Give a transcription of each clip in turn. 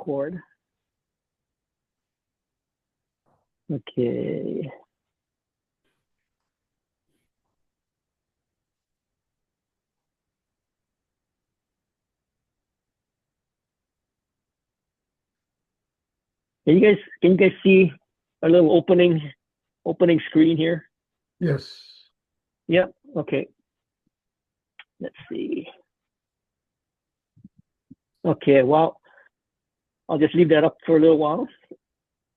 record. Okay. Can you guys see a little opening screen here? Yes. Yep. Okay. Let's see. Okay. Well, I'll just leave that up for a little while,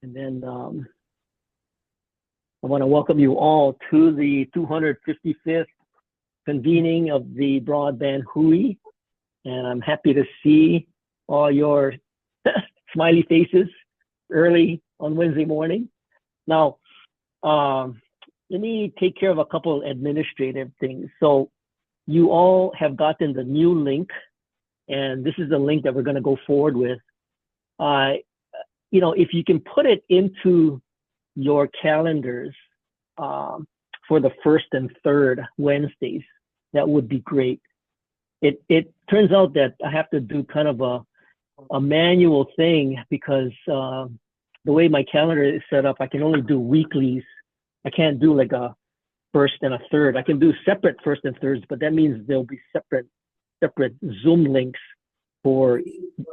and then I want to welcome you all to the 255th convening of the Broadband Hui, and I'm happy to see all your smiley faces early on Wednesday morning. Now, let me take care of a couple of administrative things. So you all have gotten the new link, and this is the link that we're going to go forward with. If you can put it into your calendars for the first and third Wednesdays, that would be great. It turns out that I have to do kind of a manual thing because the way my calendar is set up, I can only do weeklies. I can't do like a first and a third. I can do separate first and thirds, but that means there'll be separate Zoom links for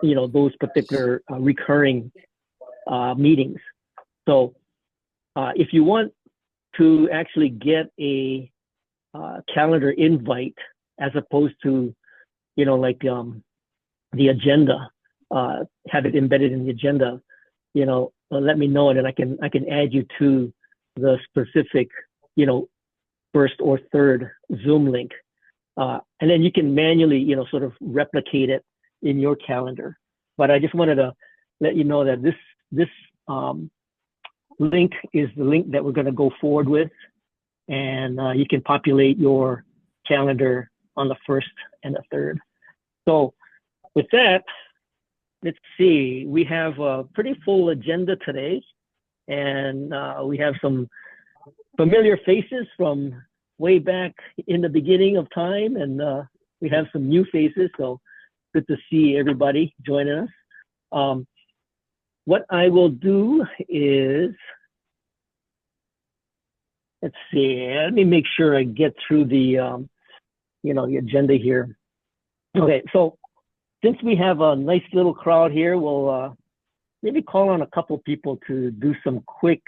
those particular recurring meetings. So if you want to actually get a calendar invite as opposed to the agenda, have it embedded in the agenda, let me know, and then I can add you to the specific first or third Zoom link, and then you can manually sort of replicate it in your calendar. But I just wanted to let you know that this link is the link that we're going to go forward with, and you can populate your calendar on the first and the third. So with that, let's see, we have a pretty full agenda today, and we have some familiar faces from way back in the beginning of time, and we have some new faces, so good to see everybody joining us. What I will do is, let's see, let me make sure I get through the the agenda here. Okay, so since we have a nice little crowd here, we'll maybe call on a couple people to do some quick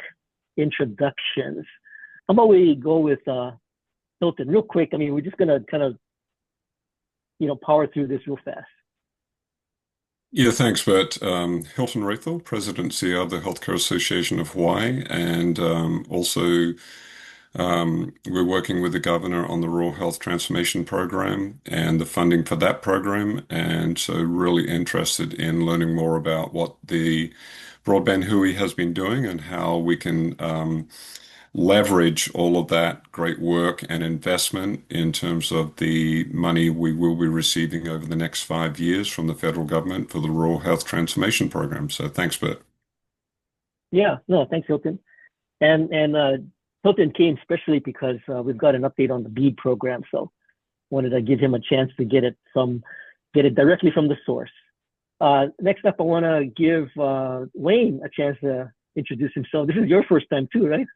introductions. How about we go with Hilton real quick? I mean, we're just gonna kind of power through this real fast. Yeah, thanks, Bert. Hilton Rethel, President CEO of the Healthcare Association of Hawaii, and also we're working with the governor on the Rural Health Transformation Program and the funding for that program, and so really interested in learning more about what the Broadband Hui has been doing and how we can leverage all of that great work and investment in terms of the money we will be receiving over the next 5 years from the federal government for the Rural Health Transformation Program. So thanks, Bert. Yeah, no, thanks, Hilton. And Hilton came especially because we've got an update on the BEAD program, so wanted to give him a chance to get it directly from the source. Next up, I want to give Wayne a chance to introduce himself. This is your first time too, right?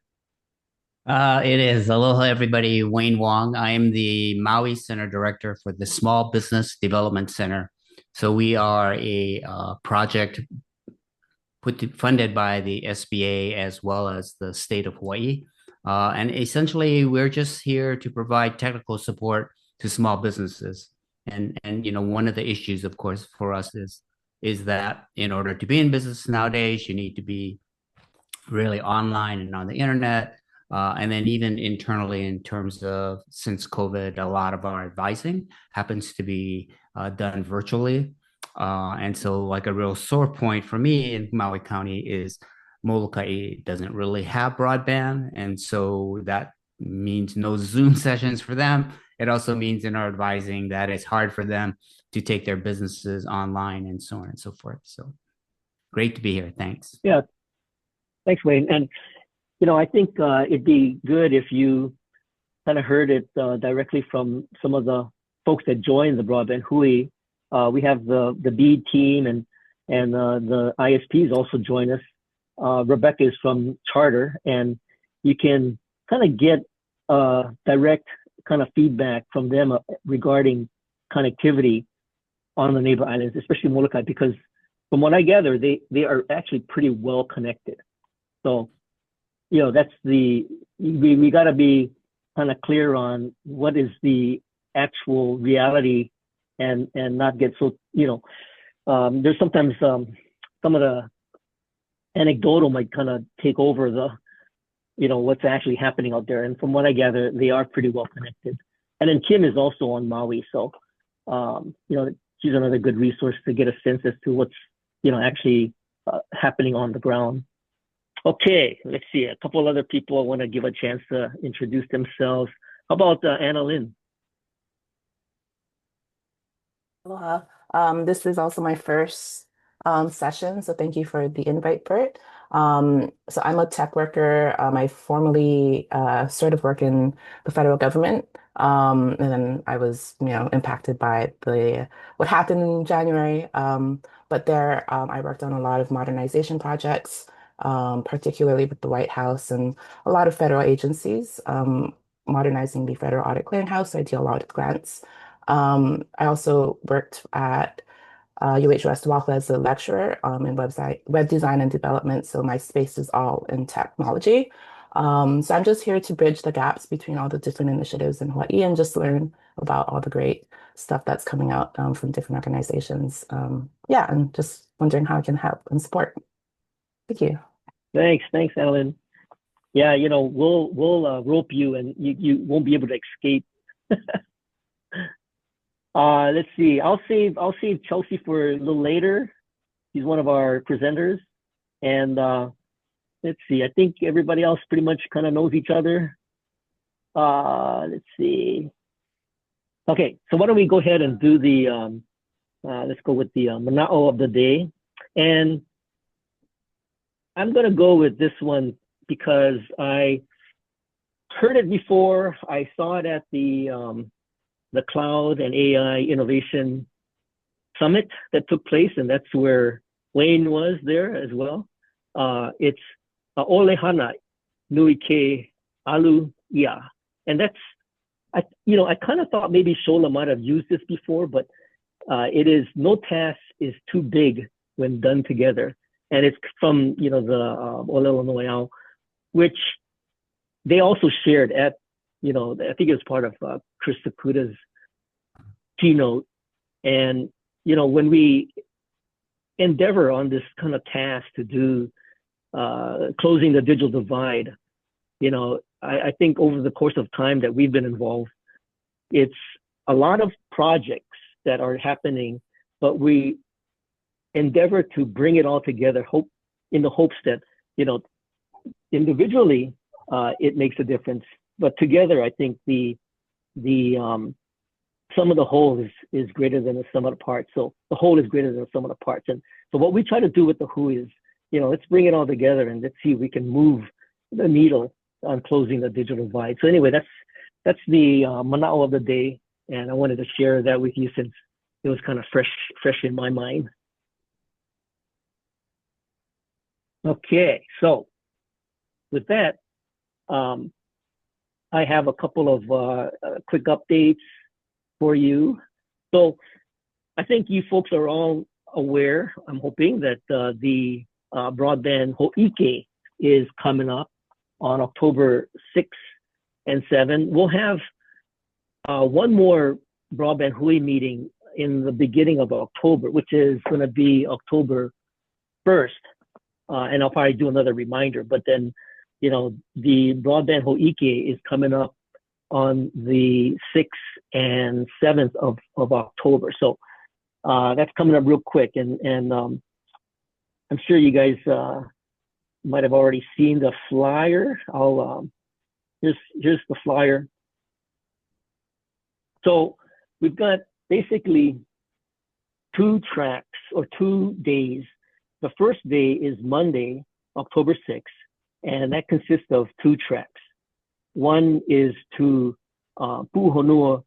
It is. Aloha, everybody. Wayne Wong. I am the Maui Center Director for the Small Business Development Center. So we are a project funded by the SBA as well as the state of Hawaii. And essentially, we're just here to provide technical support to small businesses. And one of the issues, of course, for us is that in order to be in business nowadays, you need to be really online and on the internet. And then even internally in terms of, since COVID, a lot of our advising happens to be done virtually. And so like a real sore point for me in Maui County is Molokai doesn't really have broadband. And so that means no Zoom sessions for them. It also means in our advising that it's hard for them to take their businesses online and so on and so forth. So great to be here. Thanks. Yeah. Thanks, Wayne. And, I think it'd be good if you kind of heard it directly from some of the folks that joined the Broadband Hui. We have the BEAD team, and and the ISPs also join us. Rebecca is from Charter, and you can kind of get direct kind of feedback from them regarding connectivity on the neighbor islands, especially Molokai, because from what I gather, they are actually pretty well connected. So, that's we got to be kind of clear on what is the actual reality, and not get so, there's sometimes some of the anecdotal might kind of take over the, what's actually happening out there. And from what I gather, they are pretty well connected. And then Kim is also on Maui, so she's another good resource to get a sense as to what's actually happening on the ground. Okay, let's see. A couple of other people I want to give a chance to introduce themselves. How about Anna Lynn? Aloha. This is also my first session, so thank you for the invite, Bert. So I'm a tech worker. I formerly sort of work in the federal government, and then I was, impacted by what happened in January. But there, I worked on a lot of modernization projects, particularly with the White House and a lot of federal agencies, modernizing the Federal Audit Clearinghouse. So I deal a lot with grants. I also worked at UH West as a lecturer in web design and development. So my space is all in technology. So I'm just here to bridge the gaps between all the different initiatives in Hawaii and just learn about all the great stuff that's coming out from different organizations. Yeah, and just wondering how I can help and support. Thank you. Thanks, Ellen. Yeah, we'll rope you, and you won't be able to escape. Let's see. I'll save Chelsea for a little later. He's one of our presenters, and let's see. I think everybody else pretty much kind of knows each other. Let's see. Okay, so why don't we go ahead and do the let's go with the mana'o of the day, and I'm gonna go with this one because I heard it before. I saw it at the Cloud and AI Innovation Summit that took place, and that's where Wayne was there as well. It's Olehana Nui Ke Alu Ia, and that's I kind of thought maybe Shola might have used this before, but it is no task is too big when done together, and it's from the Olelo Noeau, which they also shared at I think it was part of Chris Sakuta's keynote. And, when we endeavor on this kind of task to do closing the digital divide, I think over the course of time that we've been involved, it's a lot of projects that are happening, but we endeavor to bring it all together, in the hopes that, individually, it makes a difference. But together, I think the sum of the whole is greater than the sum of the parts. So the whole is greater than the sum of the parts. And so what we try to do with the Hui is, let's bring it all together and let's see if we can move the needle on closing the digital divide. So anyway, that's the mana'o of the day, and I wanted to share that with you since it was kind of fresh in my mind. Okay, so with that, I have a couple of quick updates for you. So I think you folks are all aware, I'm hoping, that the Broadband Hui is coming up on October 6th and 7th. We'll have one more Broadband Hui meeting in the beginning of October, which is going to be October 1st. And I'll probably do another reminder, but then the Broadband Hui is coming up on the 6th and 7th of October. So that's coming up real quick. And I'm sure you guys might have already seen the flyer. Here's the flyer. So we've got basically 2 tracks or 2 days. The first day is Monday, October 6th. And that consists of 2 tracks. One is to Puhonua,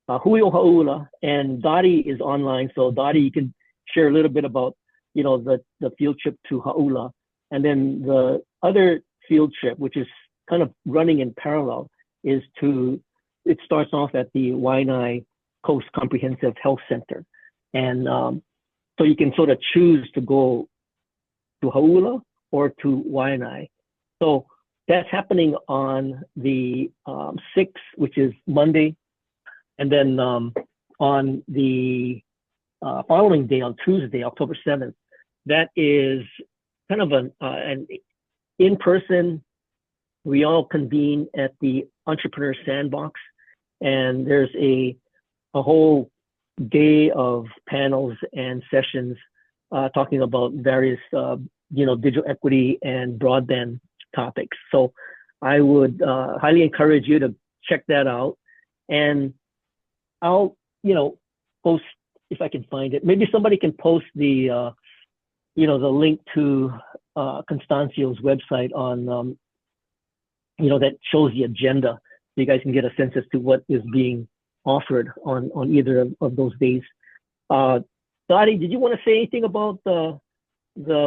Hui o Ha'ula, and Dottie is online. So Dottie, you can share a little bit about, the field trip to Ha'ula. And then the other field trip, which is kind of running in parallel, it starts off at the Waianae Coast Comprehensive Health Center. And so you can sort of choose to go to Ha'ula or to Waianae. So that's happening on the 6th, which is Monday. And then on the following day, on Tuesday, October 7th, that is kind of an in-person. We all convene at the Entrepreneur Sandbox, and there's a whole day of panels and sessions talking about various, digital equity and broadband topics. So I would highly encourage you to check that out. And I'll, post, if I can find it. Maybe somebody can post the link to Constancio's website on, that shows the agenda. So you guys can get a sense as to what is being offered on either of those days. Dottie, did you want to say anything about the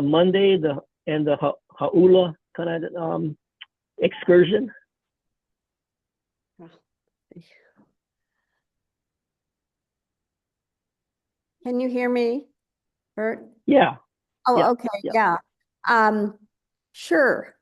Monday and the Ha'ula kind of excursion? Can you hear me, Bert? Yeah. Oh, Yeah. okay, Yeah. yeah. Sure.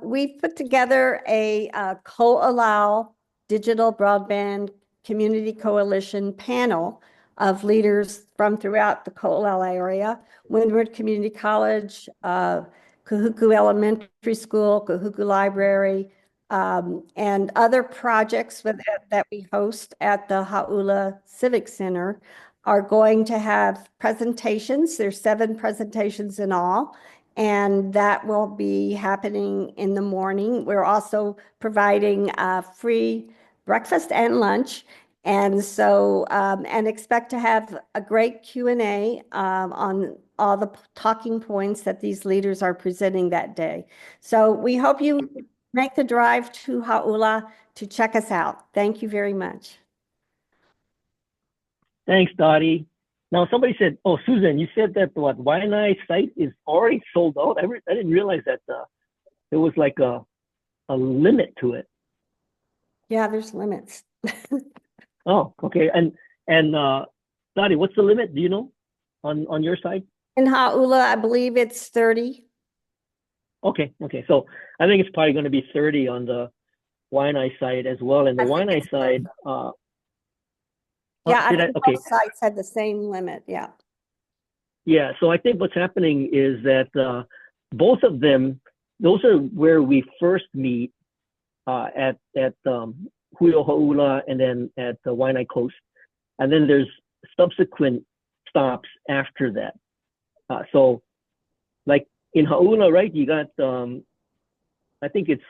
We put together a Co-Allow Digital Broadband Community Coalition panel of leaders from throughout the Co-Allow area, Windward Community College, Kahuku Elementary School, Kahuku Library, and other projects that we host at the Ha'ula Civic Center are going to have presentations. There's 7 presentations in all, and that will be happening in the morning. We're also providing free breakfast and lunch. And so, and expect to have a great Q&A on all the talking points that these leaders are presenting that day. So we hope you make the drive to Ha'ula to check us out. Thank you very much. Thanks, Dottie. Now, somebody said, "Oh, Susan, you said that the Waianae site is already sold out." I didn't realize that there was like a limit to it. Yeah, there's limits. Oh, okay. And Dottie, what's the limit? Do you know on your side? In Ha'ula, I believe it's 30. Okay. So I think it's probably going to be 30 on the Waianae side as well. And the Waianae side, yeah, I think okay. both sites had the same limit. Yeah. Yeah. So I think what's happening is that both of them, those are where we first meet at Hui o Ha'ula and then at the Waianae Coast, and then there's subsequent stops after that. So, like in Ha'ula, right? You got I think it's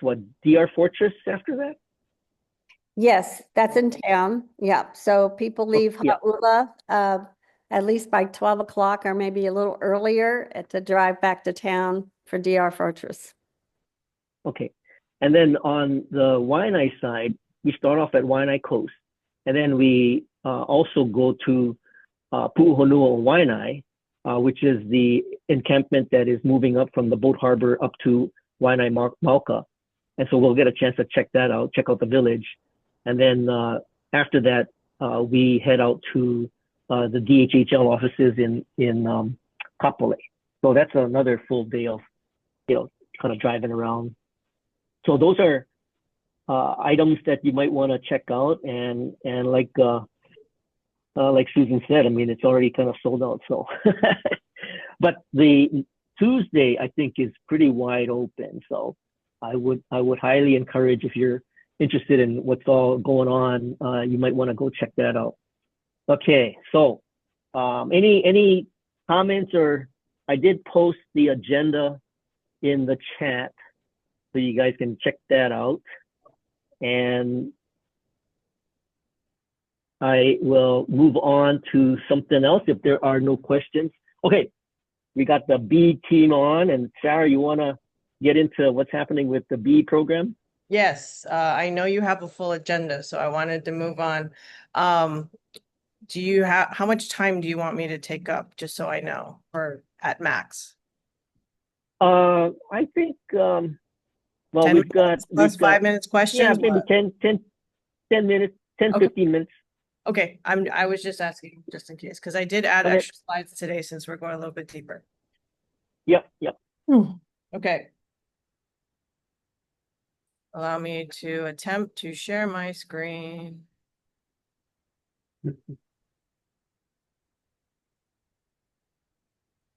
DR Fortress after that. Yes, that's in town. Yeah. So people leave Ha'ula at least by 12 o'clock or maybe a little earlier to drive back to town for DR Fortress. Okay. And then on the Waianae side, we start off at Waianae Coast. And then we also go to Pu'uhonua Waianae, which is the encampment that is moving up from the boat harbor up to Waianae Mauka. And so we'll get a chance to check that out, check out the village. And then after that, we head out to the DHHL offices in Kapolei. So that's another full day of, kind of driving around. So those are items that you might want to check out. And like Susan said, I mean, it's already kind of sold out. So, but the Tuesday, I think, is pretty wide open. So I would highly encourage, if you're interested in what's all going on, you might want to go check that out. Okay, so any comments? Or I did post the agenda in the chat, so you guys can check that out. And I will move on to something else if there are no questions. Okay, we got the BEAD team on, and Sarah, you want to get into what's happening with the BEAD program? Yes, I know you have a full agenda, so I wanted to move on. Do you have, how much time do you want me to take up, just so I know, or at max? I think, well, 10 minutes plus we've got, 5 minutes yeah, questions? maybe What? 10 minutes, 10, Okay. 15 minutes. Okay, I was just asking just in case, because I did add Okay. extra slides today since we're going a little bit deeper. Yep, yep. Okay. Allow me to attempt to share my screen.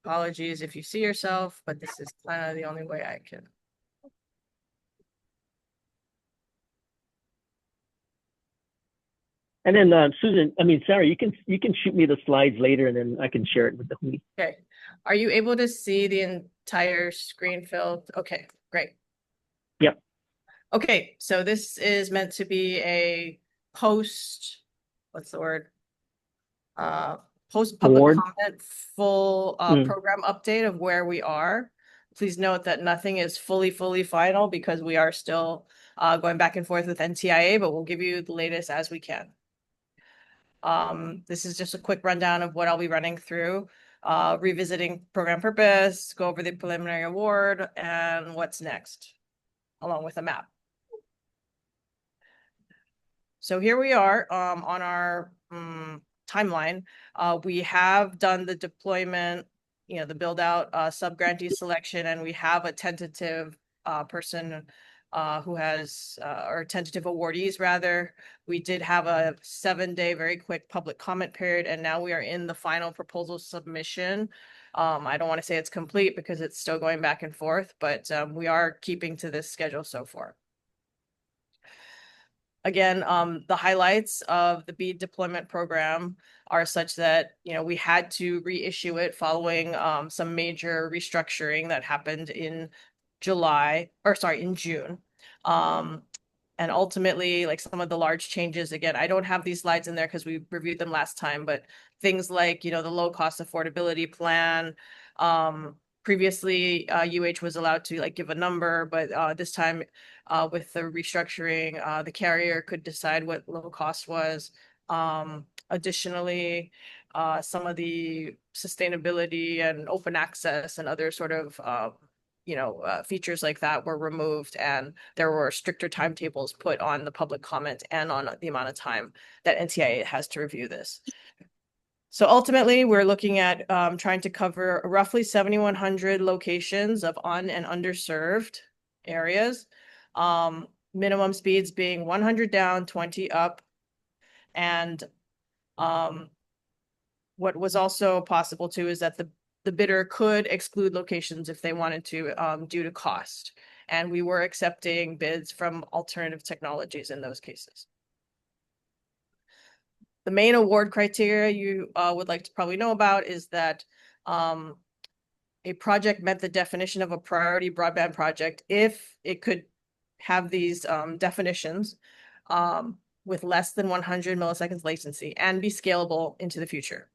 Apologies if you see yourself, but this is kind of the only way I can. And then Sarah, you can shoot me the slides later, and then I can share it with the Hui. Okay. Are you able to see the entire screen filled? Okay, great. Yep. Okay, so this is meant to be a post, what's the word? Post public Award. comment full program update of where we are. Please note that nothing is fully final because we are still going back and forth with NTIA, but we'll give you the latest as we can. This is just a quick rundown of what I'll be running through, revisiting program purpose, go over the preliminary award, and what's next, along with a map. So here we are on our timeline. We have done the deployment, the build out sub-grantee selection, and we have a tentative person who has, or tentative awardees rather. We did have a 7-day very quick public comment period, and now we are in the final proposal submission. I don't want to say it's complete because it's still going back and forth, but we are keeping to this schedule so far. Again, the highlights of the BEAD deployment program are such that, we had to reissue it following some major restructuring that happened in June. And ultimately, like some of the large changes, again, I don't have these slides in there because we reviewed them last time, but things like, the low cost affordability plan, previously UH was allowed to give a number, but this time with the restructuring, the carrier could decide what low cost was. Additionally, some of the sustainability and open access and other sort of features like that were removed, and there were stricter timetables put on the public comment and on the amount of time that NTIA has to review this. So ultimately, we're looking at trying to cover roughly 7,100 locations of un- and underserved areas. Minimum speeds being 100 down, 20 up. And what was also possible too is that the bidder could exclude locations if they wanted to due to cost. And we were accepting bids from alternative technologies in those cases. The main award criteria you would like to probably know about is that a project met the definition of a priority broadband project if it could have these definitions with less than 100 milliseconds latency and be scalable into the future.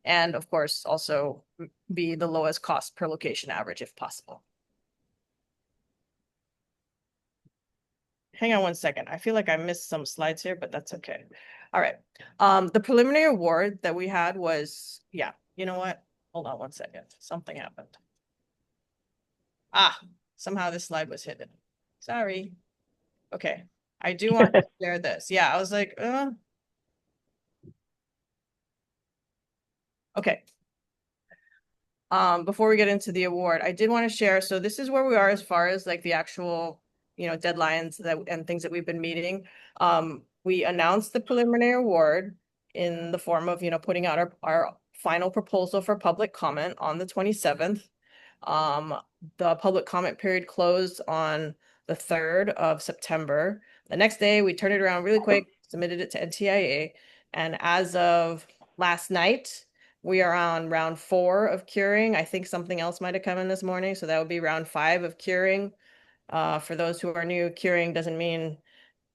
And of course, also be the lowest cost per location average if possible. Hang on one second. I feel like I missed some slides here, but that's okay. All right. The preliminary award that we had was, yeah, you know what? Hold on one second. Something happened. Somehow this slide was hidden. Sorry. Okay. I do want to share this. Yeah, I was like, okay. Before we get into the award, I did want to share. So this is where we are as far as the actual, deadlines and things that we've been meeting. We announced the preliminary award in the form of, putting out our final proposal for public comment on the 27th. The public comment period closed on the 3rd of September. The next day, we turned it around really quick, submitted it to NTIA, and as of last night, we are on round 4 of curing. I think something else might have come in this morning, so that would be round 5 of curing. For those who are new, curing doesn't mean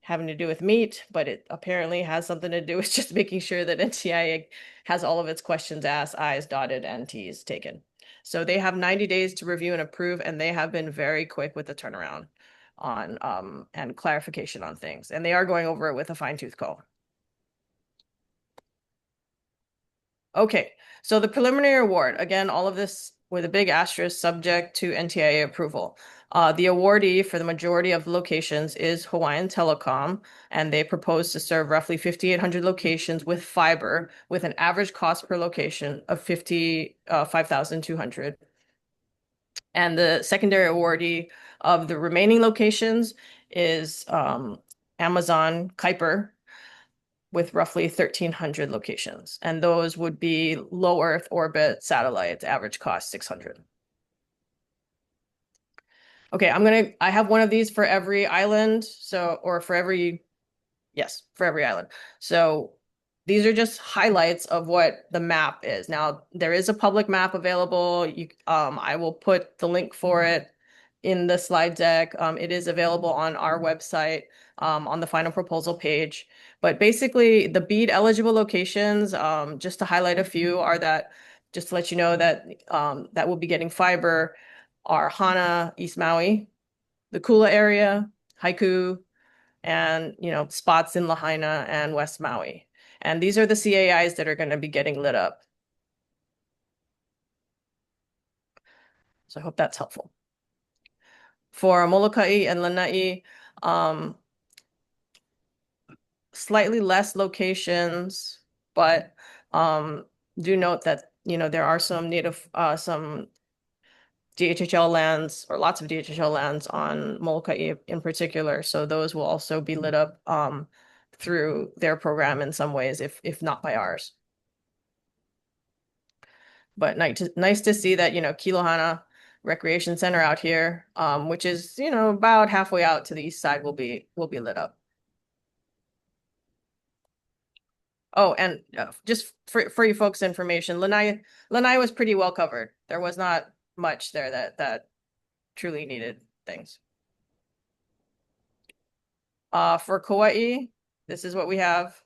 having to do with meat, but it apparently has something to do with just making sure that NTIA has all of its questions asked, I's dotted, and T's taken. So they have 90 days to review and approve, and they have been very quick with the turnaround. and clarification on things. And they are going over it with a fine-tooth comb. Okay, so the preliminary award, again, all of this with a big asterisk subject to NTIA approval. The awardee for the majority of locations is Hawaiian Telecom, and they propose to serve roughly 5,800 locations with fiber with an average cost per location of 5,200. And the secondary awardee of the remaining locations is Amazon Kuiper with roughly 1,300 locations. And those would be low Earth orbit satellites, average cost 600. Okay, I have one of these for every island. Or for every island. So these are just highlights of what the map is. Now, there is a public map available. I will put the link for it in the slide deck. It is available on our website on the final proposal page. But basically, the BEAD eligible locations, just to highlight a few, are that, just to let you know that that will be getting fiber, are Hana, East Maui, the Kula area, Haiku, and spots in Lahaina and West Maui. And these are the CAIs that are going to be getting lit up. So I hope that's helpful. For Molokai and Lanai, slightly less locations, but do note that there are some some DHHL lands, or lots of DHHL lands on Molokai in particular. So those will also be lit up through their program in some ways, if not by ours. But nice to see that, Kilohana Recreation Center out here, which is, about halfway out to the east side, will be lit up. Oh, and just for you folks' information, Lanai was pretty well covered. There was not much there that truly needed things. For Kauai, this is what we have.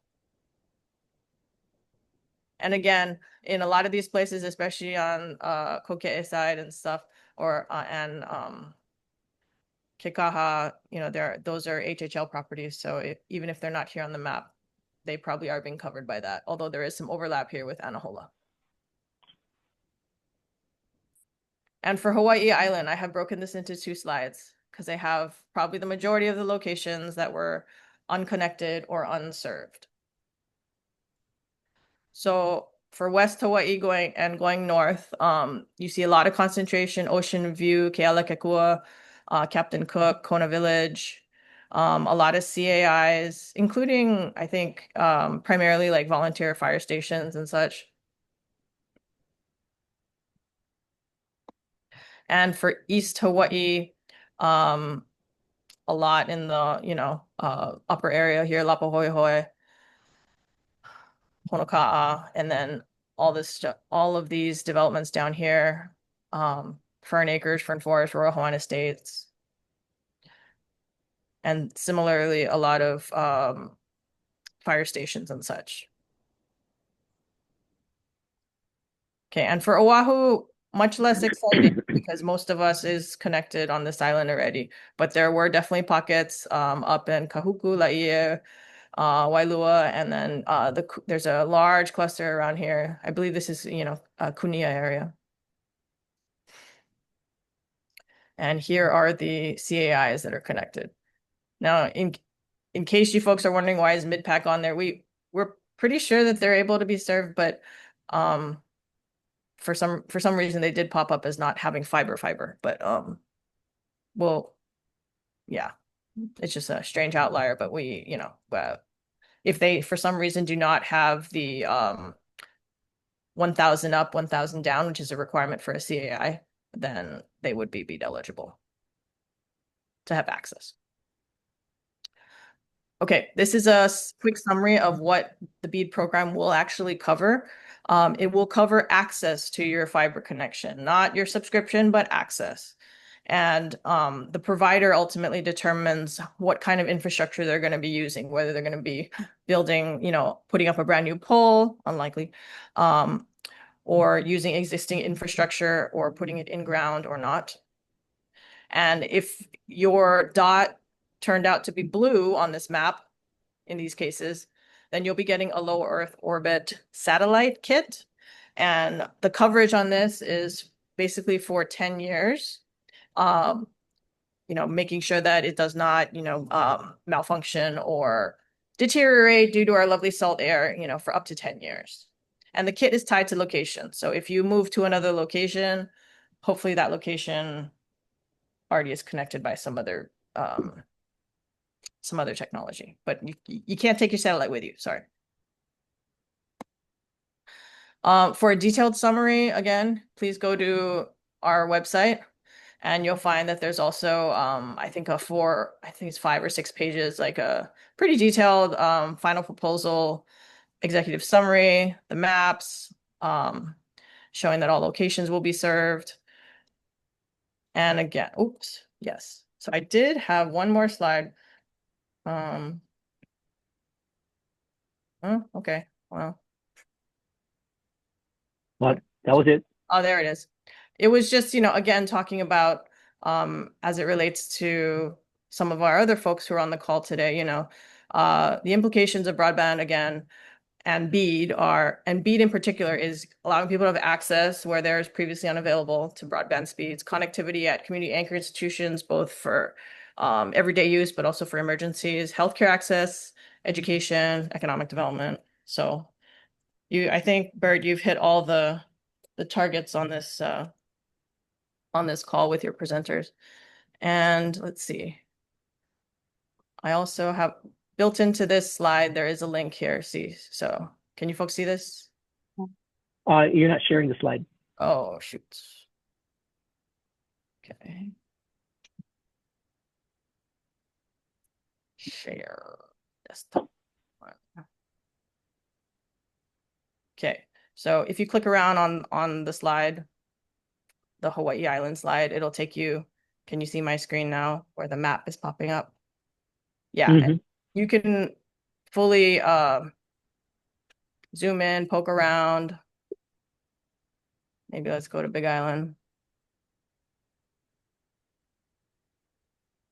And again, in a lot of these places, especially on Koke'e side and stuff, or and Kekaha, those are HHL properties. So even if they're not here on the map, they probably are being covered by that. Although there is some overlap here with Anahola. And for Hawaii Island, I have broken this into 2 slides because they have probably the majority of the locations that were unconnected or unserved. So for West Hawaii going north, you see a lot of concentration: Ocean View, Kealakekua, Captain Cook, Kona Village, a lot of CAIs, including, I think, primarily like volunteer fire stations and such. And for East Hawaii, a lot in the, upper area here, Lapahoehoe, Honoka'a, and then all of these developments down here, Fern Acres, Fern Forest, Royal Hawaiian Estates, and similarly a lot of fire stations and such. Okay, and for Oahu, much less exciting because most of us is connected on this island already, but there were definitely pockets up in Kahuku, Laie, Wailua, and then there's a large cluster around here. I believe this is, Kunia area. And here are the CAIs that are connected. Now, in case you folks are wondering why is MidPac on there, we're pretty sure that they're able to be served, but for some reason they did pop up as not having fiber, but well, yeah, it's just a strange outlier. But if they for some reason do not have the 1,000 up, 1,000 down, which is a requirement for a CAI, then they would be BEAD eligible to have access. Okay, this is a quick summary of what the BEAD program will actually cover. It will cover access to your fiber connection, not your subscription, but access. And the provider ultimately determines what kind of infrastructure they're going to be using, whether they're going to be building, putting up a brand new pole, unlikely, or using existing infrastructure or putting it in ground or not. And if your dot turned out to be blue on this map, in these cases, then you'll be getting a low Earth orbit satellite kit. And the coverage on this is basically for 10 years. Making sure that it does not, malfunction or deteriorate due to our lovely salt air, for up to 10 years. And the kit is tied to location. So if you move to another location, hopefully that location already is connected by some other technology, but you can't take your satellite with you. Sorry. For a detailed summary, again, please go to our website, and you'll find that there's also, I think it's 5 or 6 pages, like a pretty detailed final proposal, executive summary, the maps, showing that all locations will be served. And again, oops, yes. So I did have one more slide. Oh, okay, well. What? That was it. Oh, there it is. It was just, again, talking about as it relates to some of our other folks who are on the call today, the implications of broadband again, and BEAD in particular is allowing people to have access where there's previously unavailable to broadband speeds, connectivity at community anchor institutions, both for everyday use, but also for emergencies, healthcare access, education, economic development. So I think, Bert, you've hit all the targets on this call with your presenters. And let's see. I also have built into this slide, there is a link here. See, so can you folks see this? You're not sharing the slide. Oh, shoot. Okay. Share desktop. Okay, so if you click around on the slide, the Hawaii Island slide, it'll take you, can you see my screen now where the map is popping up? Yeah, and you can fully zoom in, poke around. Maybe let's go to Big Island.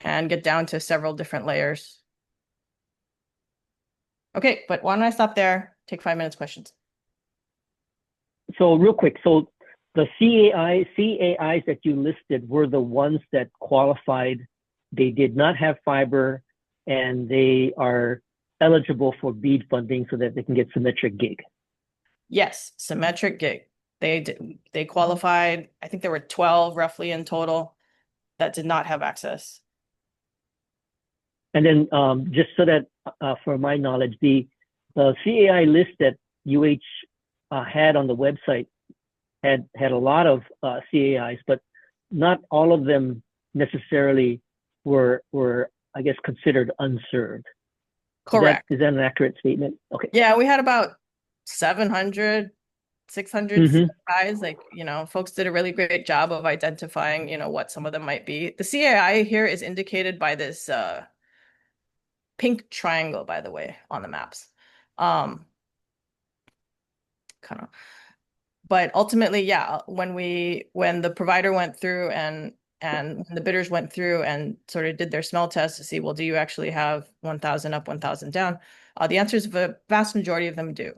And get down to several different layers. Okay, but why don't I stop there? Take 5 minutes questions. So real quick, so the CAIs that you listed were the ones that qualified. They did not have fiber, and they are eligible for BEAD funding so that they can get symmetric gig. Yes, symmetric gig. They qualified. I think there were 12 roughly in total that did not have access. And then just so that for my knowledge, the CAI list that UH had on the website had a lot of CAIs, but not all of them necessarily were I guess considered unserved. Correct. Is that an accurate statement? Okay. Yeah, we had about 700, 600 guys. Like, folks did a really great job of identifying, what some of them might be. The CAI here is indicated by this pink triangle, by the way, on the maps. Kind of. But ultimately, yeah, when the provider went through and when the bidders went through and sort of did their smell test to see, well, do you actually have 1,000 up, 1,000 down? The answer is the vast majority of them do.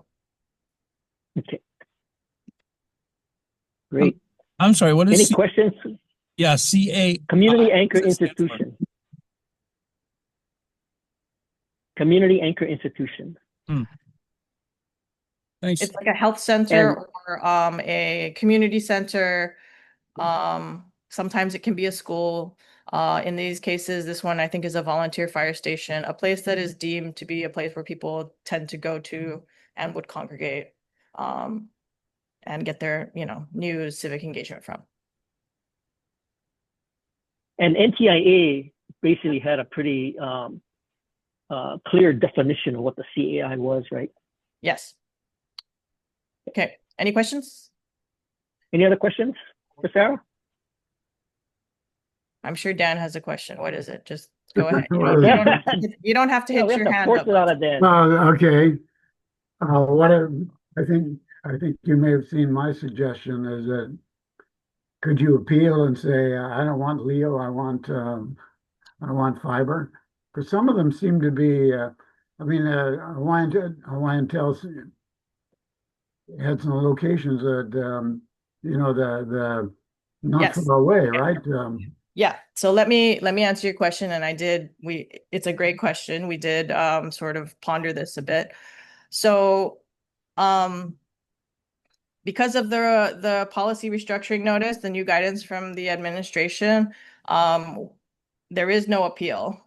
Okay. Great. I'm sorry, what is any questions? Yeah, CA. Community Anchor Institution. Community Anchor Institution. Thanks. It's like a health center or a community center. Sometimes it can be a school. In these cases, this one I think is a volunteer fire station, a place that is deemed to be a place where people tend to go to and would congregate and get their, news, civic engagement from. And NTIA basically had a pretty clear definition of what the CAI was, right? Yes. Okay. Any questions? Any other questions for Sarah? I'm sure Dan has a question. What is it? Just go ahead. You don't have to hit your hand force up. it out of Dan. Okay. I think you may have seen my suggestion is that could you appeal and say, I don't want Leo, I want fiber? Because some of them seem to be, I mean, Hawaiian Tells had some locations that, the not Yes. far away, right? Yeah. So let me answer your question. And it's a great question. We did sort of ponder this a bit. So because of the policy restructuring notice, the new guidance from the administration, there is no appeal,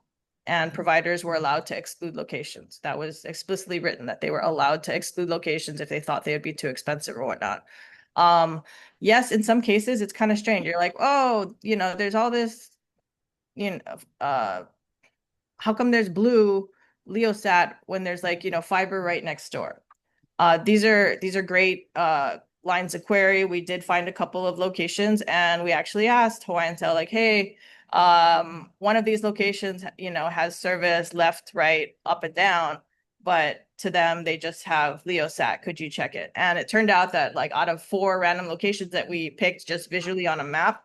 and providers were allowed to exclude locations. That was explicitly written, that they were allowed to exclude locations if they thought they would be too expensive or whatnot. Yes, in some cases it's kind of strange. You're like, oh, there's all this, how come there's blue Leosat when there's fiber right next door? These are great lines of query. We did find a couple of locations, and we actually asked Hawaiian Tel, like, hey, one of these locations, has service left, right, up and down, but to them, they just have Leosat. Could you check it? And it turned out that out of 4 random locations that we picked just visually on a map,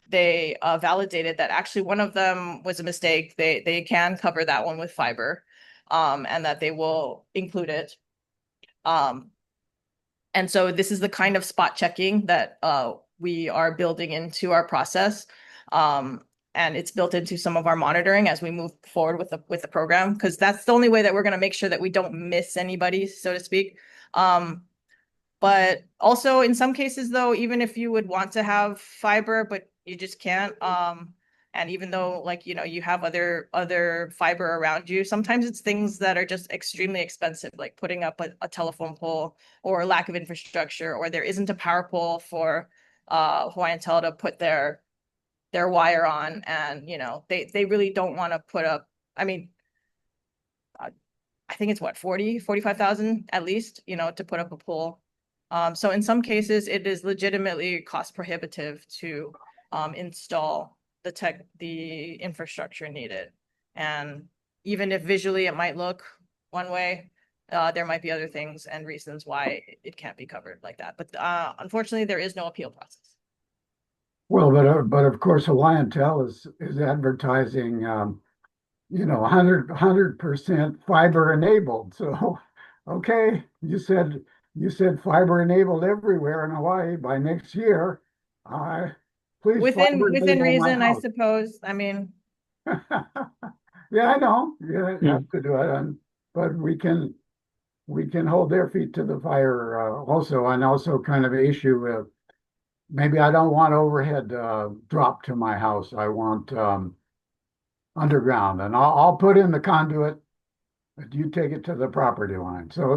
they validated that actually one of them was a mistake. They can cover that one with fiber, and that they will include it. And so this is the kind of spot checking that we are building into our process. And it's built into some of our monitoring as we move forward with the program, because that's the only way that we're going to make sure that we don't miss anybody, so to speak. But also in some cases, though, even if you would want to have fiber, but you just can't, and even though you have other fiber around you, sometimes it's things that are just extremely expensive, like putting up a telephone pole, or lack of infrastructure, or there isn't a power pole for Hawaiian Tel to put their wire on, and they really don't want to put up, I mean, I think it's what, 45,000 at least, to put up a pole. So in some cases it is legitimately cost prohibitive to install the infrastructure needed. And even if visually it might look one way, there might be other things and reasons why it can't be covered like that. But unfortunately, there is no appeal process. Well, but of course, Hawaiian Tel is advertising, 100% fiber enabled. So, okay, you said fiber enabled everywhere in Hawaii by next year. Please, Within enable my reason, I house. suppose. I mean, Yeah, I know. Yeah, you have to do it, but we can hold their feet to the fire also, and also kind of issue. Maybe I don't want overhead drop to my house. I want underground, and I'll put in the conduit, but you take it to the property line. So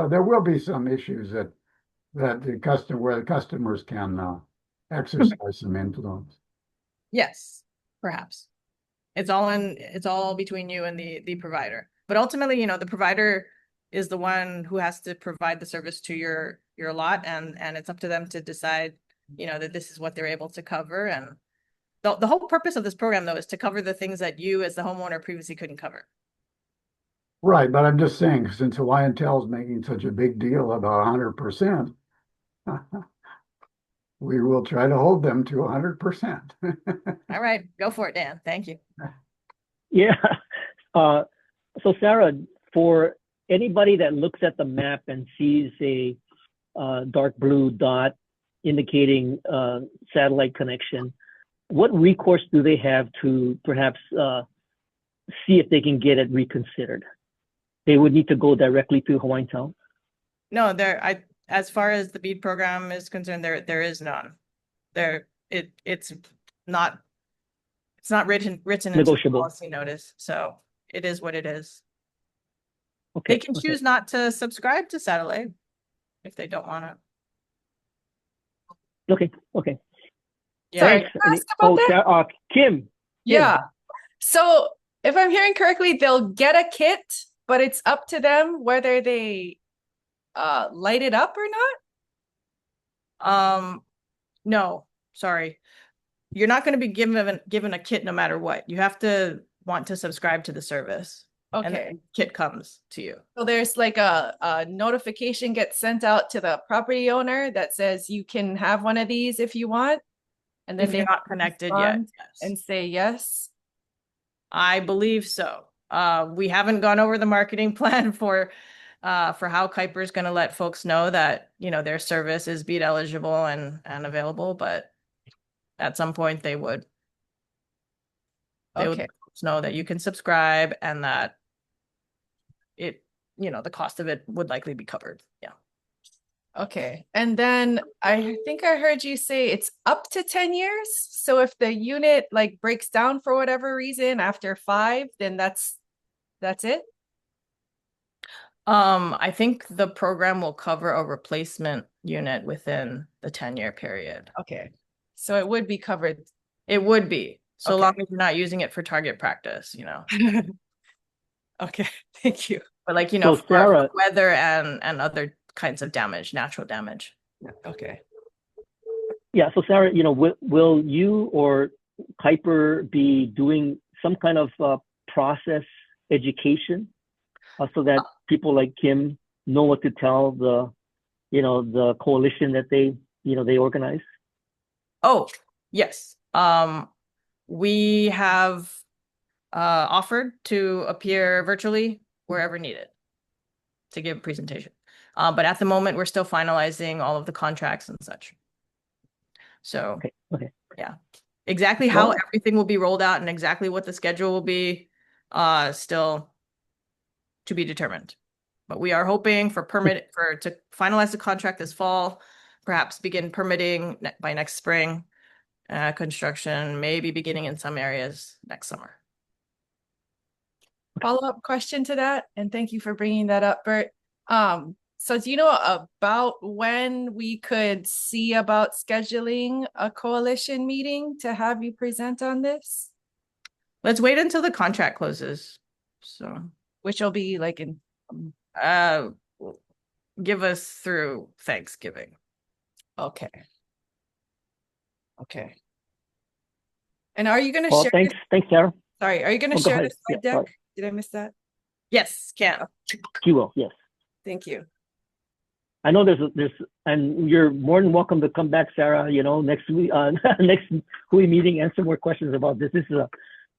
there will be some issues that where the customers can exercise some influence. yes, perhaps. It's all between you and the provider. But ultimately, the provider is the one who has to provide the service to your lot, and it's up to them to decide, that this is what they're able to cover. And the whole purpose of this program, though, is to cover the things that you as the homeowner previously couldn't cover. Right, but I'm just saying, since Hawaiian Tel is making such a big deal about 100%, we will try to hold them to 100%. All right, go for it, Dan. Thank you. Yeah. So Sarah, for anybody that looks at the map and sees a dark blue dot indicating satellite connection, what recourse do they have to perhaps see if they can get it reconsidered? They would need to go directly to Hawaiian Tel? No, as far as the BEAD program is concerned, there is none. It's not written into the policy notice, so it is what it is. Okay. They can choose not to subscribe to satellite if they don't want to. Okay. Yeah. Sorry, can I ask about that? Kim. Yeah. So if I'm hearing correctly, they'll get a kit, but it's up to them whether they light it up or not. No, sorry. You're not going to be given a kit no matter what. You have to want to subscribe to the service. Okay. And the kit comes to you. So there's like a notification gets sent out to the property owner that says you can have one of these if you want? And then If they you're have not to connected yet, respond yes. and say yes. I believe so. We haven't gone over the marketing plan for how Kuiper is going to let folks know that, you know, their service is BEAD eligible and available, but at some point they would Okay. let folks know that you can subscribe and that it, you know, the cost of it would likely be covered. Yeah. Okay. And then I think I heard you say it's up to 10 years. So if the unit like breaks down for whatever reason after 5, then that's it. I think the program will cover a replacement unit within the 10-year period. Okay. So it would be covered. It would be, so Okay. long as you're not using it for target practice, you know. Okay. Thank you. But like, you know, So for Sarah, weather and other kinds of damage, natural damage. Okay. yeah, so Sarah, you know, will you or Kuiper be doing some kind of process education so that people like Kim know what to tell the, you know, the coalition that they, you know, they organize? Oh, yes. We have offered to appear virtually wherever needed to give a presentation. But at the moment, we're still finalizing all of the contracts and such. So, Okay. yeah, exactly how Well, everything will be rolled out and exactly what the schedule will be, still to be determined. But we are hoping to finalize the contract this fall, perhaps begin permitting by next spring, construction maybe beginning in some areas next summer. Follow-up question to that, and thank you for bringing that up, Bert. So do you know about when we could see about scheduling a coalition meeting to have you present on this? Let's wait until the contract closes. So, Which will be like in uh, give us through Thanksgiving. okay. Okay. And are you going to well, share thanks, Sarah. Sorry, are you going to Oh, go share ahead. the slide Yeah, deck? sorry. Did I miss that? Yes, can. You will, yes. Thank you. I know there's, and you're more than welcome to come back, Sarah, you know, next week, next Hui meeting, answer more questions about this. This is a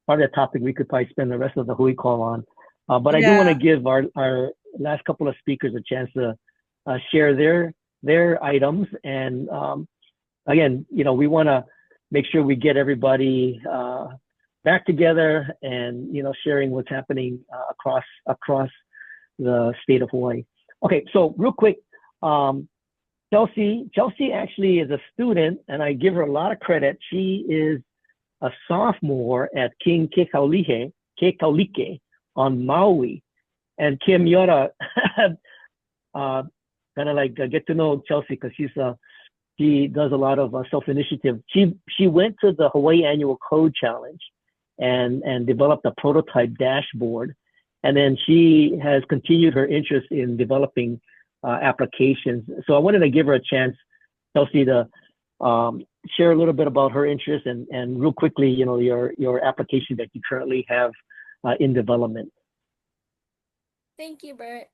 part of the topic we could probably spend the rest of the Hui call on. But I do want to give our last couple of speakers a chance to share their items. And again, you know, we want to make sure we get everybody back together and, you know, sharing what's happening across the state of Hawaii. Okay, so real quick, Chelsea actually is a student, and I give her a lot of credit. She is a sophomore at King Kekaulike on Maui. And Kim, you ought to kind of like get to know Chelsea because she does a lot of self-initiative. She went to the Hawaii Annual Code Challenge and developed a prototype dashboard. And then she has continued her interest in developing applications. So I wanted to give her a chance, Chelsea, to share a little bit about her interest and real quickly, you know, your application that you currently have in development. Thank you, Bert.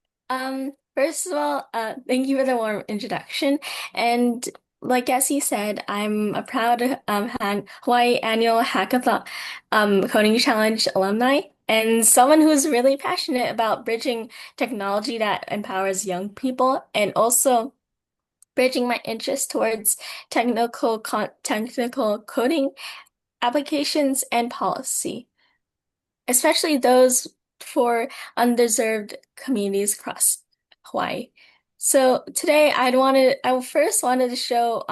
First of all, thank you for the warm introduction. And like as you said, I'm a proud Hawaii Annual Hackathon Coding Challenge alumni and someone who's really passionate about bridging technology that empowers young people and also bridging my interest towards technical coding applications and policy, especially those for underserved communities across Hawaii. So today I first wanted to show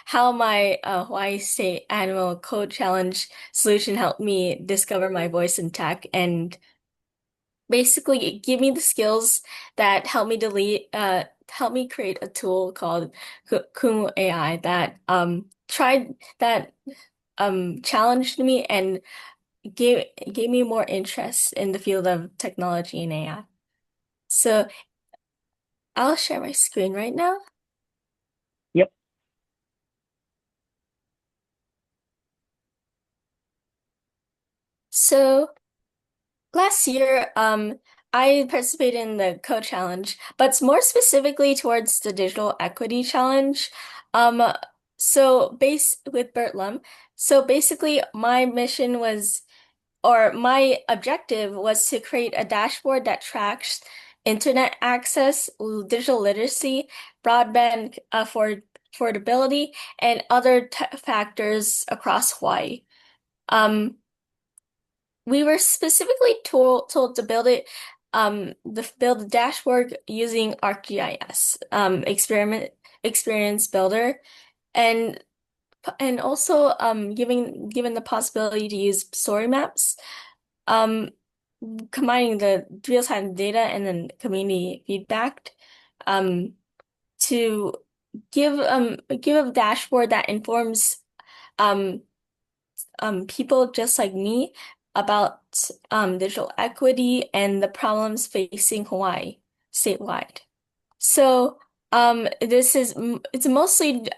how my Hawaii State Annual Code Challenge solution helped me discover my voice in tech and basically give me the skills that help me create a tool called Kumu AI that challenged me and gave me more interest in the field of technology and AI. So I'll share my screen right now. Yep. So last year, I participated in the Code Challenge, but more specifically towards the Digital Equity Challenge. Um, with Bert Lum. So basically, my mission was, or my objective was to create a dashboard that tracks internet access, digital literacy, broadband affordability, and other factors across Hawaii. We were specifically told to build build the dashboard using ArcGIS, experience builder, and also given the possibility to use story maps, um, combining the real-time data and then community feedback, um, to give a dashboard that informs um people just like me about digital equity and the problems facing Hawaii statewide. So it's mostly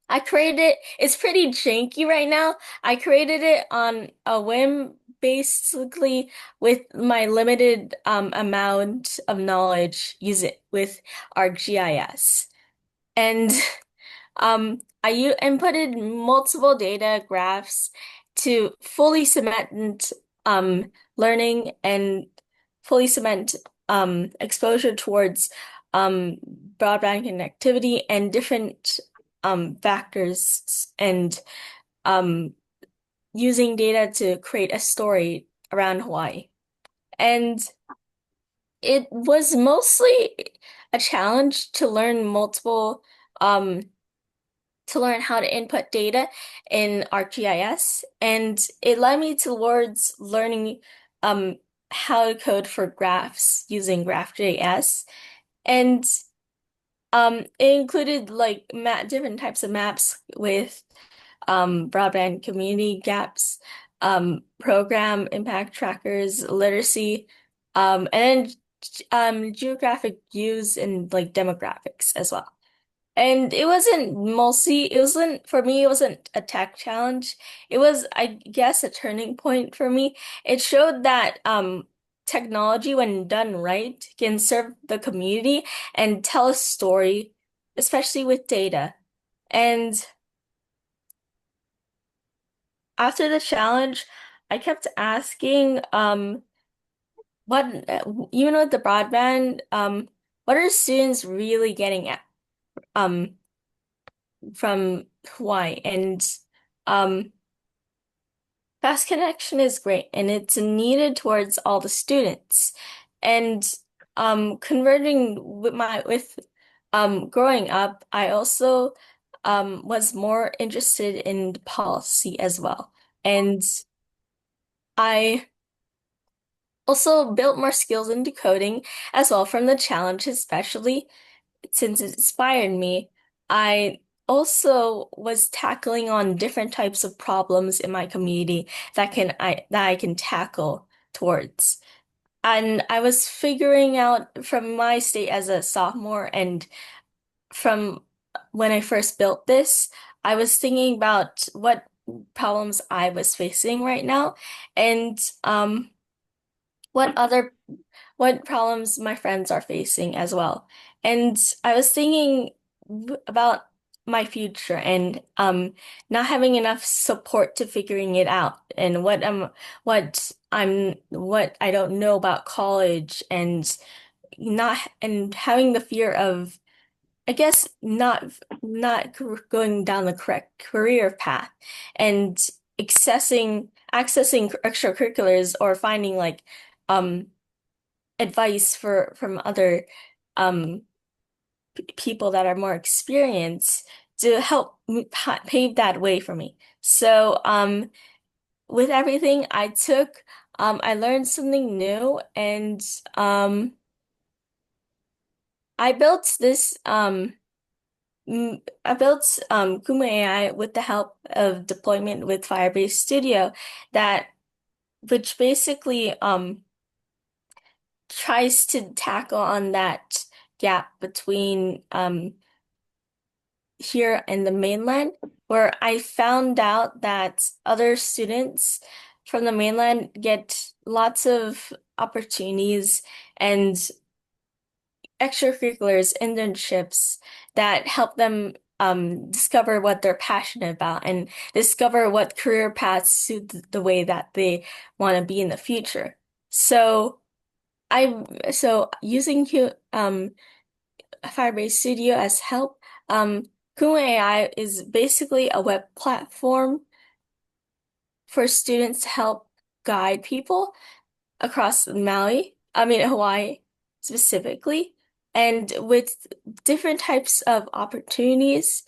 I created it. It's pretty janky right now. I created it on a whim, basically with my limited amount of knowledge. Use it with ArcGIS, and I inputted multiple data graphs to fully cement learning and fully cement exposure towards broadband connectivity and different factors, and um, using data to create a story around Hawaii. And it was mostly a challenge to learn to learn how to input data in ArcGIS, and it led me towards learning how to code for graphs using GraphJS. And it included like different types of maps with broadband community gaps, program impact trackers, literacy, and then geographic views and like demographics as well. And for me, it wasn't a tech challenge. It was, I guess, a turning point for me. It showed that technology, when done right, can serve the community and tell a story, especially with data. And after the challenge, I kept asking, what, even with the broadband, what are students really getting at? From Hawaii, and um fast connection is great and it's needed towards all the students. And converting with growing up, I also was more interested in policy as well. And I also built more skills in decoding as well from the challenge, especially since it inspired me. I also was tackling on different types of problems in my community that I can tackle towards. And I was figuring out from my state as a sophomore and from when I first built this, I was thinking about what problems I was facing right now, and what other what problems my friends are facing as well. And I was thinking about my future and not having enough support to figuring it out, and what I don't know about college, and not and having the fear of, I guess, not going down the correct career path, and accessing extracurriculars, or finding like um advice from other um people that are more experienced to help pave that way for me. So with everything I took, I learned something new, and I built this I built Kuma AI with the help of deployment with Firebase Studio, that which basically tries to tackle on that gap between here in the mainland, where I found out that other students from the mainland get lots of opportunities and extracurriculars, internships that help them discover what they're passionate about and discover what career paths suit the way that they want to be in the future. So using Firebase Studio as help, Kumu AI is basically a web platform for students to help guide people across Hawaii specifically, and with different types of opportunities.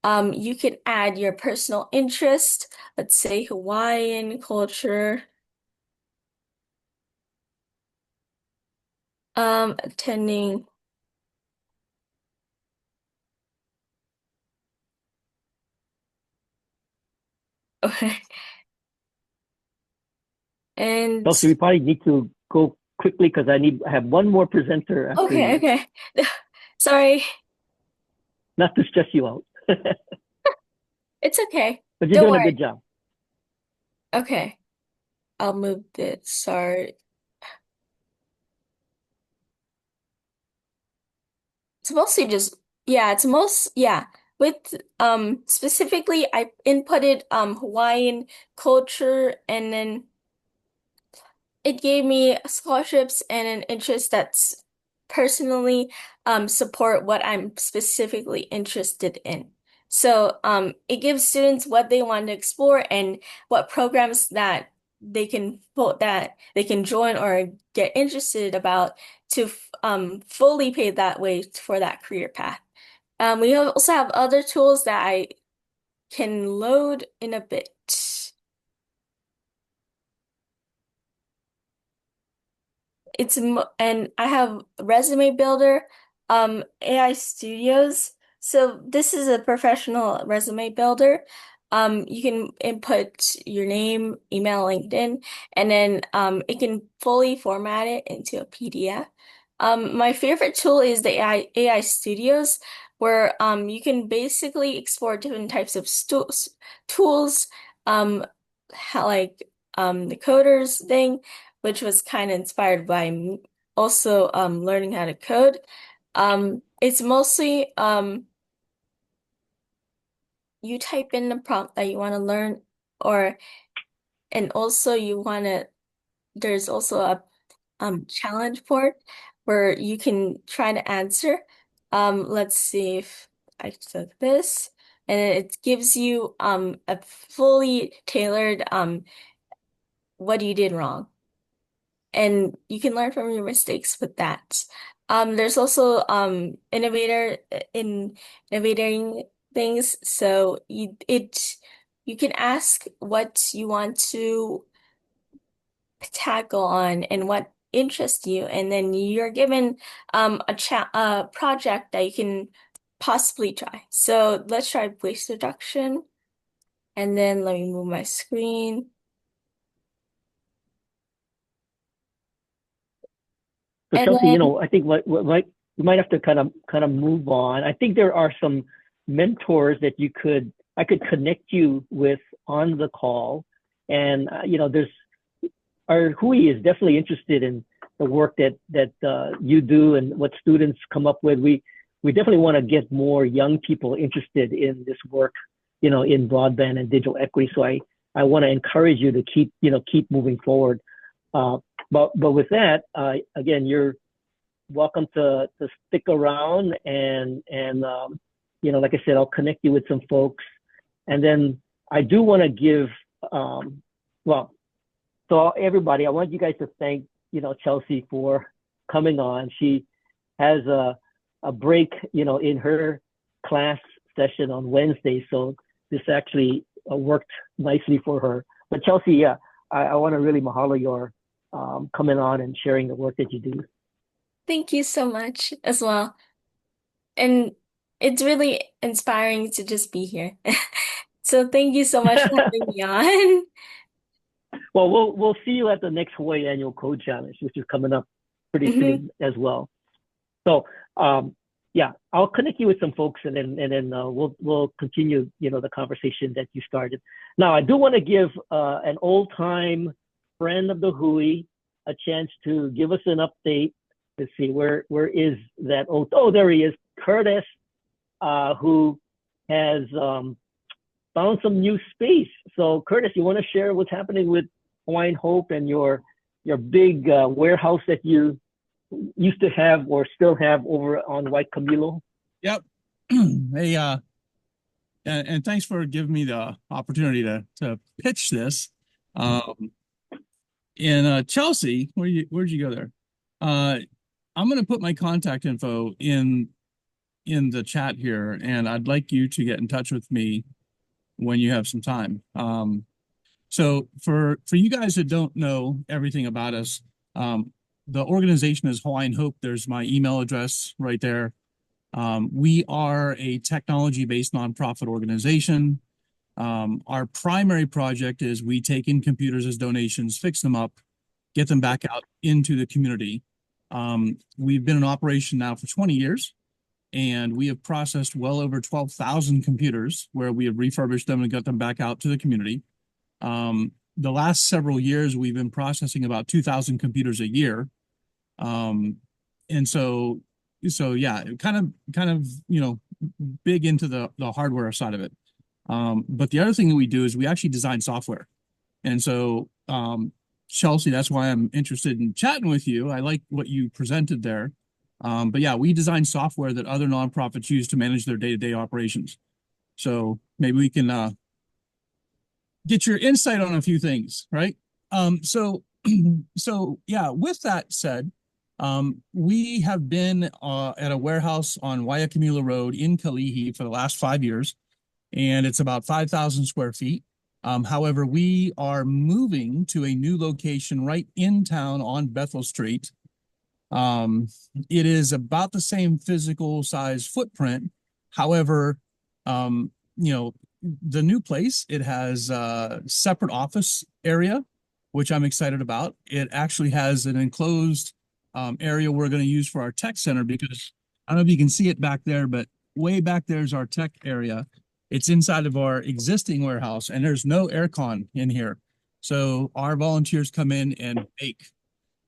You can add your personal interest, let's say Hawaiian culture, attending. Okay. And Also, we probably need to go quickly because I have one more presenter after you. okay. Sorry. Not to stress you out. It's okay. But you're Don't doing a worry. good job. Okay. I'll move this. Sorry. It's mostly just, with specifically I inputted Hawaiian culture, and then it gave me scholarships and an interest that's personally support what I'm specifically interested in. So it gives students what they want to explore and what programs that they can join or get interested about to fully pay that way for that career path. We also have other tools that I can load in a bit. And I have Resume Builder, AI Studios. So this is a professional resume builder. You can input your name, email, LinkedIn, and then it can fully format it into a PDF. My favorite tool is the AI Studios, where you can basically explore different types of tools, the coders thing, which was kind of inspired by also learning how to code. It's mostly you type in the prompt that you want to learn, and also there's also a challenge board where you can try to answer. Let's see if I took this, and it gives you a fully tailored what you did wrong, and you can learn from your mistakes with that. There's also innovating things. So you can ask what you want to tackle on and what interests you, and then you're given a project that you can possibly try. So let's try waste reduction, and then let me move my screen. So And Chelsea, then, I think what we might have to kind of move on. I think there are some mentors that I could connect you with on the call, and there's our Hui is definitely interested in the work that you do and what students come up with. We definitely want to get more young people interested in this work, in broadband and digital equity. So I want to encourage you to keep moving forward. But with that, again, you're welcome to stick around and like I said, I'll connect you with some folks, and then I do want to give so everybody, I want you guys to thank Chelsea for coming on. She has a break in her class session on Wednesday, so this actually worked nicely for her. But Chelsea, yeah, I want to really mahalo your coming on and sharing the work that you do. thank you so much as well. And it's really inspiring to just be here. So thank you so much for having me on. Well, we'll see you at the next Hawaii Annual Code Challenge, which is coming up pretty soon as well. So yeah, I'll connect you with some folks, and then we'll continue the conversation that you started. Now, I do want to give an old time friend of the Hui a chance to give us an update. Let's see, where is that? Oh, there he is, Curtis, who has found some new space. So Curtis, you want to share what's happening with Hawaiian Hope and your big warehouse that you used to have or still have over on White Camilo? Yep. Hey, and thanks for giving me the opportunity to pitch this. In Chelsea, where'd you go there? I'm going to put my contact info in the chat here, and I'd like you to get in touch with me when you have some time. So for you guys that don't know everything about us, the organization is Hawaiian Hope. There's my email address right there. We are a technology-based nonprofit organization. Our primary project is we take in computers as donations, fix them up, get them back out into the community. We've been in operation now for 20 years, and we have processed well over 12,000 computers where we have refurbished them and got them back out to the community. The last several years, we've been processing about 2,000 computers a year. And so yeah, kind of, you know, big into the hardware side of it. But the other thing that we do is we actually design software. And so, Chelsea, that's why I'm interested in chatting with you. I like what you presented there. But yeah, we design software that other nonprofits use to manage their day-to-day operations. So maybe we can get your insight on a few things, right? So yeah, with that said, we have been at a warehouse on Waiakimila Road in Kalihi for the last 5 years, and it's about 5,000 square feet. However, we are moving to a new location right in town on Bethel Street. It is about the same physical size footprint. However, you know, the new place, it has a separate office area, which I'm excited about. It actually has an enclosed area we're going to use for our tech center, because I don't know if you can see it back there, but way back there is our tech area. It's inside of our existing warehouse, and there's no aircon in here. So our volunteers come in and bake.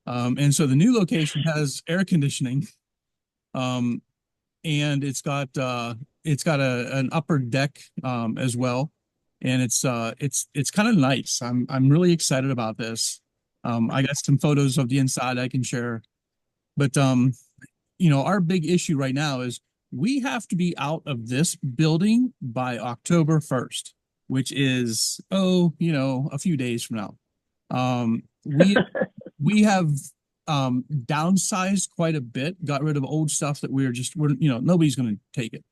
And so the new location has air conditioning, and it's got an upper deck as well, and it's kind of nice. I'm really excited about this. I got some photos of the inside I can share, but you know, our big issue right now is we have to be out of this building by October 1st, which is, you know, a few days from now. We have downsized quite a bit, got rid of old stuff that we're you know, nobody's going to take it.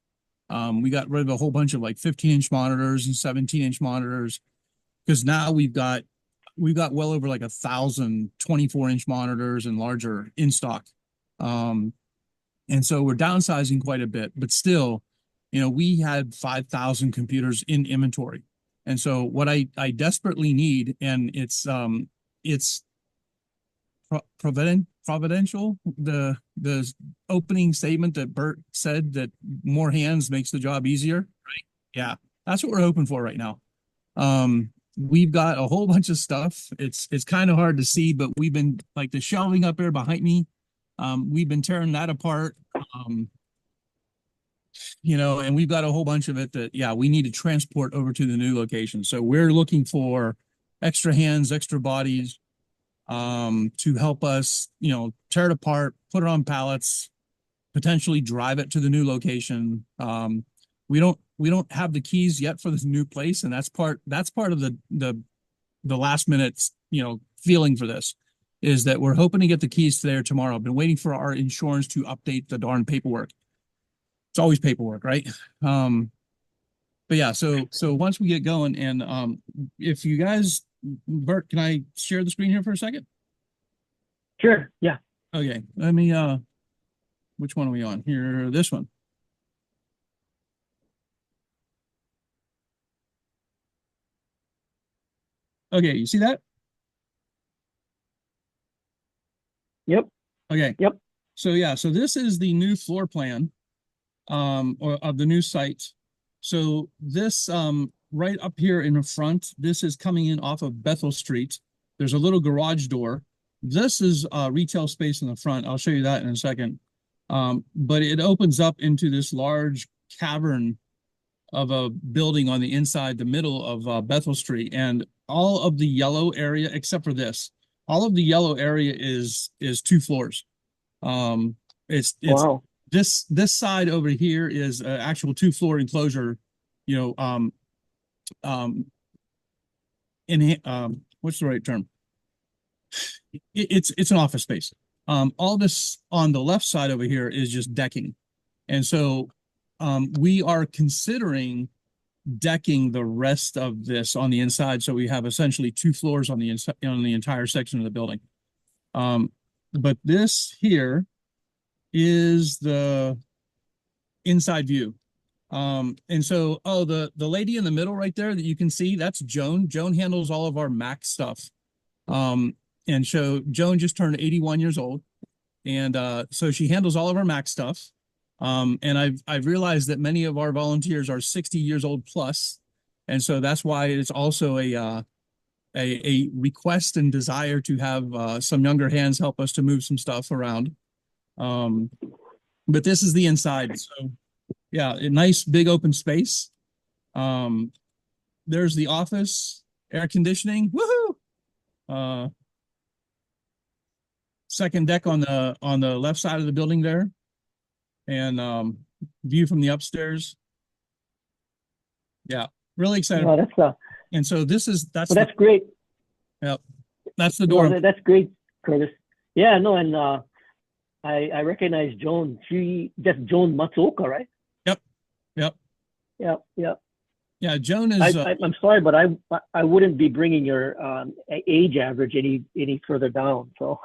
We got rid of a whole bunch of like 15-inch monitors and 17-inch monitors, because now we've got well over like 1,000 24-inch monitors and larger in stock. And so we're downsizing quite a bit, but still, you know, we had 5,000 computers in inventory. And so what I desperately need, and it's providential, the opening statement that Bert said, that more hands makes the job easier, right? Yeah, that's what we're hoping for right now. We've got a whole bunch of stuff. It's kind of hard to see, but we've been, like, the shelving up there behind me, we've been tearing that apart, you know, and we've got a whole bunch of it that, yeah, we need to transport over to the new location. So we're looking for extra hands, extra bodies, to help us, you know, tear it apart, put it on pallets, potentially drive it to the new location. We don't have the keys yet for this new place, and that's part of the last minute, you know, feeling for this, is that we're hoping to get the keys there tomorrow. I've been waiting for our insurance to update the darn paperwork. It's always paperwork, right? But yeah, so once we get going, and if you guys, Bert, can I share the screen here for a second? Sure, yeah. Okay, let me, which one are we on here? This one. Okay, you see that? Yep. Okay. Yep. So yeah, so this is the new floor plan of the new site. So this right up here in the front, this is coming in off of Bethel Street. There's a little garage door. This is retail space in the front. I'll show you that in a second. But it opens up into this large cavern building on the inside, the middle of Bethel Street, and all of the yellow area, except for this, all of the yellow area is 2 floors. It's Wow. this side over here is an actual 2-floor enclosure, you know, what's the right term? It's an office space. All this on the left side over here is just decking. And so we are considering decking the rest of this on the inside. So we have essentially 2 floors on the inside, on the entire section of the building. But this here is the inside view. And so, the lady in the middle right there that you can see, that's Joan. Joan handles all of our Mac stuff. And so Joan just turned 81 years old. And so she handles all of our Mac stuff. And I've realized that many of our volunteers are 60 years old plus. And so that's why it's also a request and desire to have some younger hands help us to move some stuff around. But this is the inside. So yeah, a nice big open space. There's the office, air conditioning. Woohoo! Second deck on the left side of the building there, and view from the upstairs. Yeah, really excited. No, that's and so that's well, that's great. Yep, that's the door. No, that's great, Curtis. Yeah, no, and I recognize Joan. That's Joan Matsuoka, right? Yep. Yeah, Joan is. I'm sorry, but I wouldn't be bringing your age average any further down. So,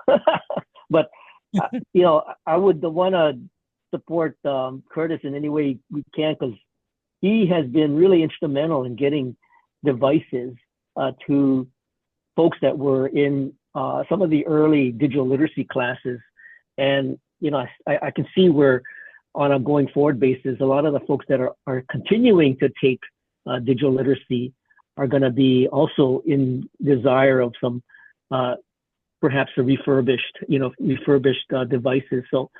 but you know, I would want to support Curtis in any way we can, because he has been really instrumental in getting devices to folks that were in some of the early digital literacy classes, and you know, I can see where on a going forward basis, a lot of the folks that are continuing to take digital literacy are going to be also in desire of some perhaps a refurbished devices. So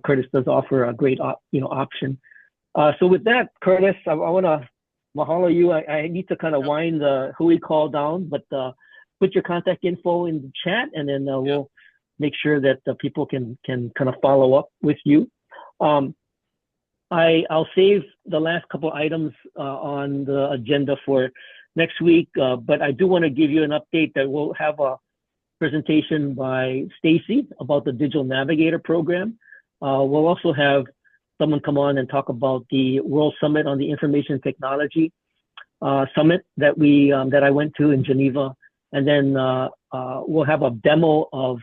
Curtis does offer a great option. So with that, Curtis, I want to mahalo you. I need to kind of wind the Hui call down, but put your contact info in the chat, and then we'll make sure that the people can kind of follow up with you. I'll save the last couple items on the agenda for next week, but I do want to give you an update that we'll have a presentation by Stacy about the Digital Navigator program. We'll also have someone come on and talk about the World Summit on the Information Technology Summit that I went to in Geneva, and then we'll have a demo of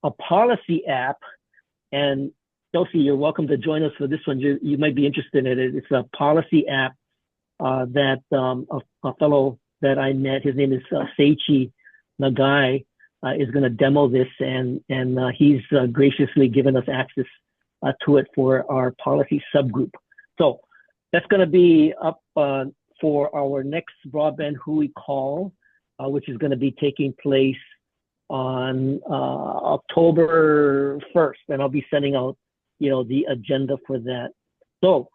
a policy app. And Chelsea, you're welcome to join us for this one. You might be interested in it. It's a policy app that a fellow that I met, his name is Seichi Nagai, is going to demo this, and he's graciously given us access to it for our policy subgroup. So that's going to be up for our next Broadband Hui call, which is going to be taking place on October 1st, and I'll be sending out the agenda for that. So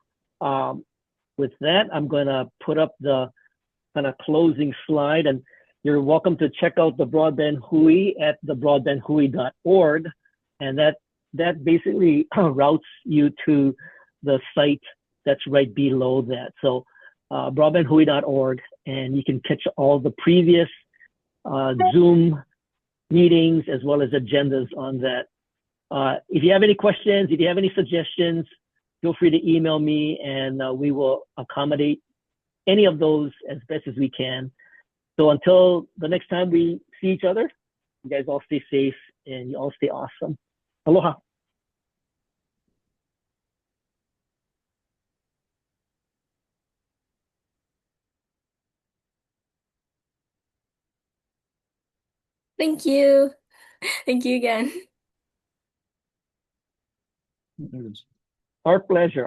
with that, I'm going to put up the kind of closing slide, and you're welcome to check out the Broadband Hui at the broadbandhui.org, and that basically routes you to the site that's right below that. So broadbandhui.org, and you can catch all the previous Zoom meetings as well as agendas on that. If you have any questions, if you have any suggestions, feel free to email me, and we will accommodate any of those as best as we can. So until the next time we see each other, you guys all stay safe and you all stay awesome. Aloha. Thank you. Thank you again. Our pleasure.